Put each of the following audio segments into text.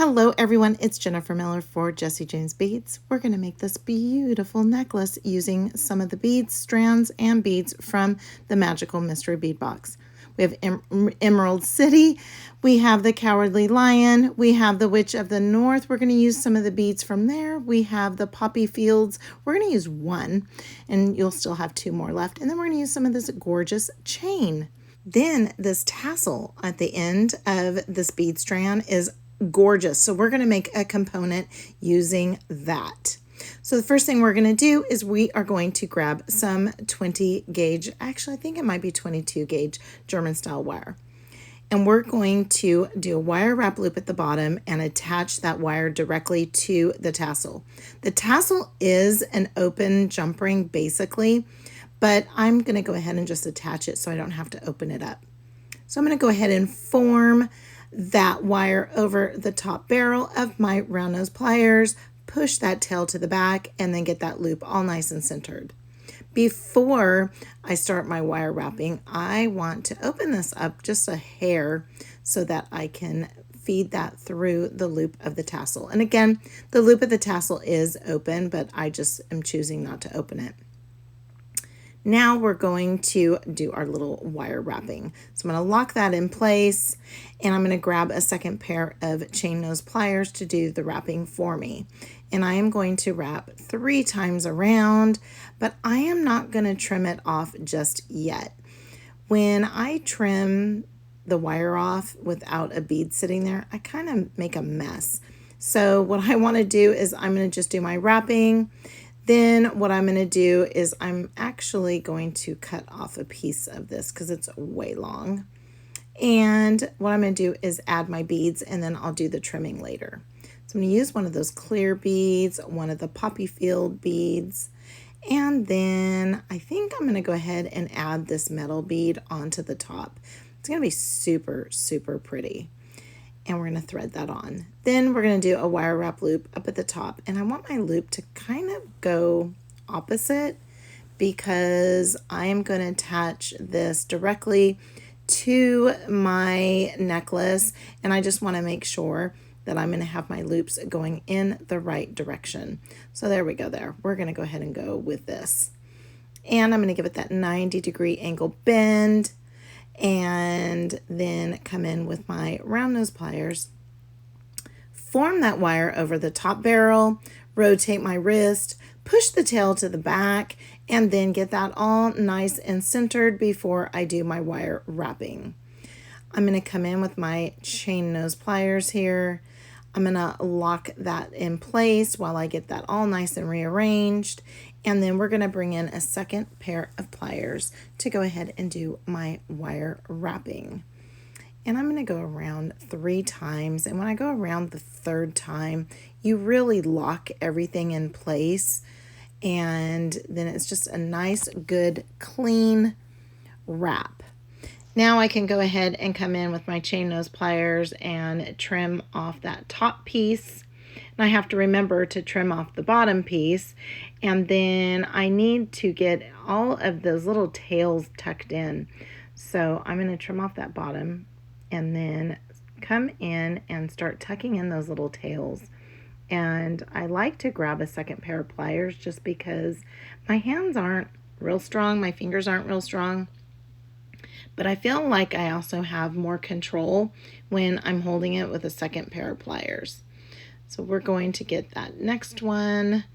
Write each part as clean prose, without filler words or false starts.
Hello everyone, it's Jenifer Miller for Jessie James Beads. We're going to make this beautiful necklace using some of the beads, strands, and beads from the Magical Mystery Bead Box. We have Emerald City, we have the Cowardly Lion, we have the Witch of the North. We're going to use some of the beads from there. We have the Poppy Fields. We're going to use one, and you'll still have two more left. And then we're going to use some of this gorgeous chain. Then this tassel at the end of this bead strand is gorgeous. So we're going to make a component using that. So the first thing we're going to do is we are going to grab some 20 gauge, actually I think it might be 22 gauge German style wire. And we're going to do a wire wrap loop at the bottom and attach that wire directly to the tassel. The tassel is an open jump ring basically, but I'm going to go ahead and just attach it so I don't have to open it up. So I'm going to go ahead and form that wire over the top barrel of my round nose pliers, push that tail to the back, and then get that loop all nice and centered. Before I start my wire wrapping, I want to open this up just a hair so that I can feed that through the loop of the tassel. And again, the loop of the tassel is open, but I just am choosing not to open it. Now we're going to do our little wire wrapping. So I'm going to lock that in place, and I'm going to grab a second pair of chain nose pliers to do the wrapping for me. And I am going to wrap 3 times around, but I am not going to trim it off just yet. When I trim the wire off without a bead sitting there, I kind of make a mess. So what I want to do is I'm going to just do my wrapping. Then what I'm going to do is I'm actually going to cut off a piece of this because it's way long. And what I'm going to do is add my beads, and then I'll do the trimming later. So I'm going to use one of those clear beads, one of the poppy field beads, and then I think I'm going to go ahead and add this metal bead onto the top. It's going to be super, super pretty. And we're going to thread that on. Then we're going to do a wire wrap loop up at the top, and I want my loop to kind of go opposite because I am going to attach this directly to my necklace, and I just want to make sure that I'm going to have my loops going in the right direction. So there we go there. We're going to go ahead and go with this. And I'm going to give it that 90-degree angle bend, and then come in with my round nose pliers, form that wire over the top barrel, rotate my wrist, push the tail to the back, and then get that all nice and centered before I do my wire wrapping. I'm going to come in with my chain nose pliers here. I'm going to lock that in place while I get that all nice and rearranged. And then we're going to bring in a second pair of pliers to go ahead and do my wire wrapping. And I'm going to go around 3 times. And when I go around the 3rd time, you really lock everything in place. And then it's just a nice, good, clean wrap. Now I can go ahead and come in with my chain nose pliers and trim off that top piece. And I have to remember to trim off the bottom piece. And then I need to get all of those little tails tucked in. So I'm going to trim off that bottom and then come in and start tucking in those little tails. And I like to grab a second pair of pliers just because my hands aren't real strong, my fingers aren't real strong. But I feel like I also have more control when I'm holding it with a second pair of pliers. So we're going to get that next one,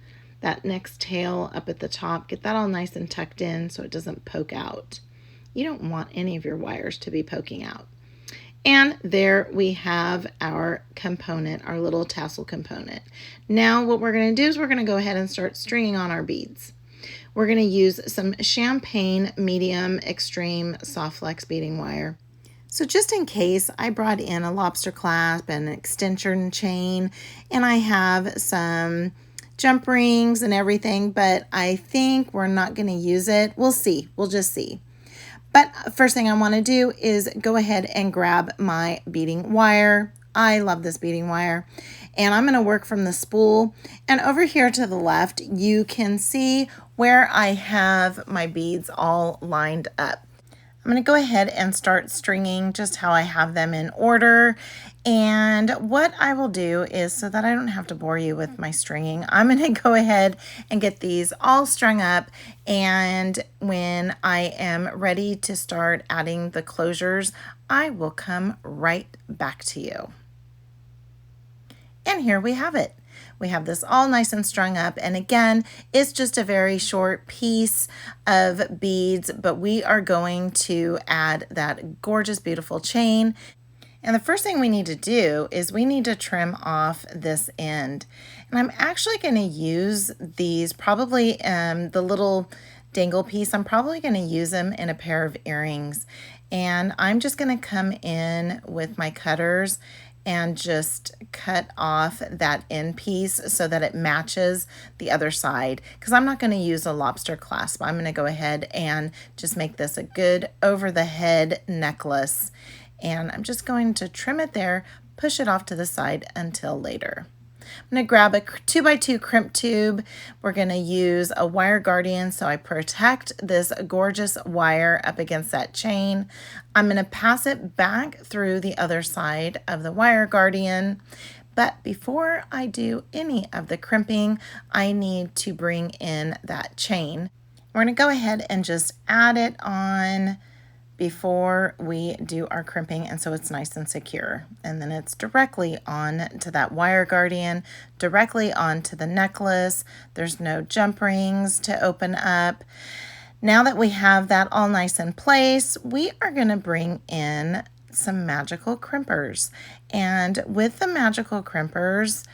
that next tail up at the top, get that all nice and tucked in so it doesn't poke out. You don't want any of your wires to be poking out. And there we have our component, our little tassel component. Now what we're going to do is we're going to go ahead and start stringing on our beads. We're going to use some champagne medium extreme soft flex beading wire. So just in case, I brought in a lobster clasp and an extension chain, and I have some jump rings and everything, but I think we're not going to use it. We'll see. We'll just see. But first thing I want to do is go ahead and grab my beading wire. I love this beading wire. And I'm going to work from the spool. And over here to the left, you can see where I have my beads all lined up. I'm going to go ahead and start stringing just how I have them in order. And what I will do is, so that I don't have to bore you with my stringing, I'm going to go ahead and get these all strung up. And when I am ready to start adding the closures, I will come right back to you. And here we have it. We have this all nice and strung up, and again, it's just a very short piece of beads, but we are going to add that gorgeous, beautiful chain. And the first thing we need to do is we need to trim off this end. And I'm actually going to use these, probably the little dangle piece, I'm probably going to use them in a pair of earrings. And I'm just going to come in with my cutters and just cut off that end piece so that it matches the other side, because I'm not going to use a lobster clasp. I'm going to go ahead and just make this a good over the head necklace, and I'm just going to trim it there, push it off to the side until later. I'm going to grab a 2x2 crimp tube. We're going to use a wire guardian so I protect this gorgeous wire up against that chain. I'm going to pass it back through the other side of the wire guardian. But before I do any of the crimping, I need to bring in that chain. We're going to go ahead and just add it on before we do our crimping, and so it's nice and secure. And then it's directly on to that wire guardian, directly onto the necklace. There's no jump rings to open up. Now that we have that all nice in place, we are going to bring in some magical crimpers. And with the magical crimpers,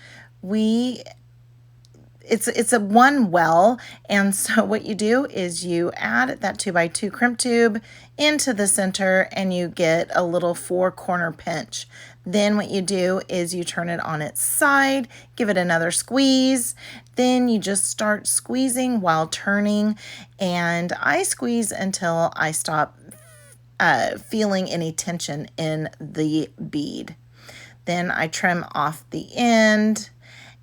it's a one well, and so what you do is you add that 2x2 crimp tube into the center and you get a little 4-corner pinch. Then what you do is you turn it on its side, give it another squeeze, then you just start squeezing while turning, and I squeeze until I stop feeling any tension in the bead. Then I trim off the end,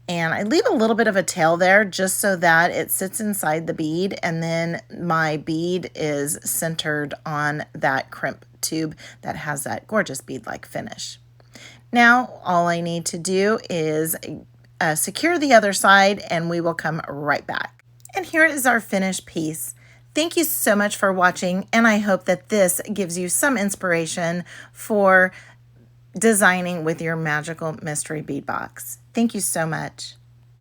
and I leave a little bit of a tail there just so that it sits inside the bead, and then my bead is centered on that crimp tube that has that gorgeous bead-like finish. Now all I need to do is secure the other side, and we will come right back. And here is our finished piece. Thank you so much for watching, and I hope that this gives you some inspiration for designing with your Magical Mystery Bead Box. Thank you so much.